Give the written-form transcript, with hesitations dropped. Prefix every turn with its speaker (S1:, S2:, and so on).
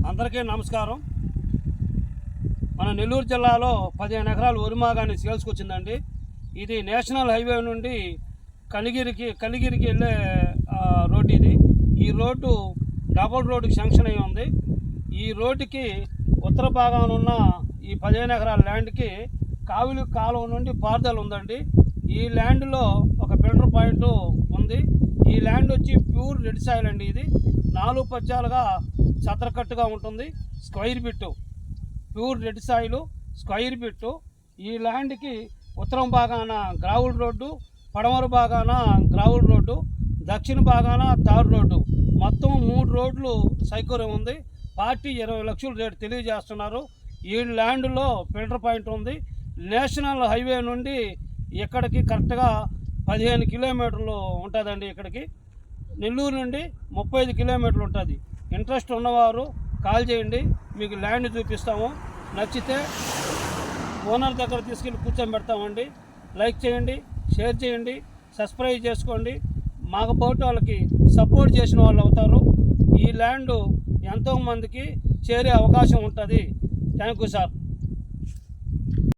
S1: అందరికీ నమస్కారం. మన నెల్లూరు జిల్లాలో 15 ఎకరాలు వరి మాగాని సేల్స్కి వచ్చిందండి. ఇది నేషనల్ హైవే నుండి కలిగిరికి వెళ్ళే రోడ్డు ఇది. ఈ రోడ్డు డబుల్ రోడ్డుకి శాంక్షన్ అయి ఉంది. ఈ రోడ్డుకి ఉత్తర భాగాన ఉన్న ఈ 15 ఎకరాల ల్యాండ్కి కావిలి కాలువ నుండి పారుదల ఉందండి. ఈ ల్యాండ్లో ఒక ఫిల్టర్ పాయింట్ ఉంది. ఈ ల్యాండ్ వచ్చి ప్యూర్ రెడ్ సాయిల్ అండి. ఇది 4 పచ్చాలుగా చత్రకట్టుగా ఉంటుంది. Square bit pure red soil square bit. ఈ ల్యాండ్కి ఉత్తరం భాగాన గ్రావుల్ రోడ్డు, పడమర భాగాన గ్రావుల్ రోడ్డు, దక్షిణ భాగాన తారు రోడ్డు, మొత్తం 3 రోడ్లు సౌకర్యం ఉంది. పార్టీ 20 లక్షలు రేటు తెలియజేస్తున్నారు. ఈ ల్యాండ్లో ఫిల్టర్ పాయింట్ ఉంది. నేషనల్ హైవే నుండి ఇక్కడికి కరెక్ట్గా 15 కిలోమీటర్లు ఉంటుందండి. ఇక్కడికి నెల్లూరు నుండి 35 కిలోమీటర్లు ఉంటుంది. ఇంట్రెస్ట్ ఉన్నవారు కాల్ చేయండి, మీకు ల్యాండ్ చూపిస్తాము. నచ్చితే ఓనర్ దగ్గర తీసుకెళ్ళి కూర్చోబెడతామండి. లైక్ చేయండి, షేర్ చేయండి, సబ్స్క్రైబ్ చేసుకోండి. మాకు పోటీ వాళ్ళకి సపోర్ట్ చేసిన వాళ్ళు అవుతారు. ఈ ల్యాండ్ ఎంతోమందికి చేరే అవకాశం ఉంటుంది. Thank you sir.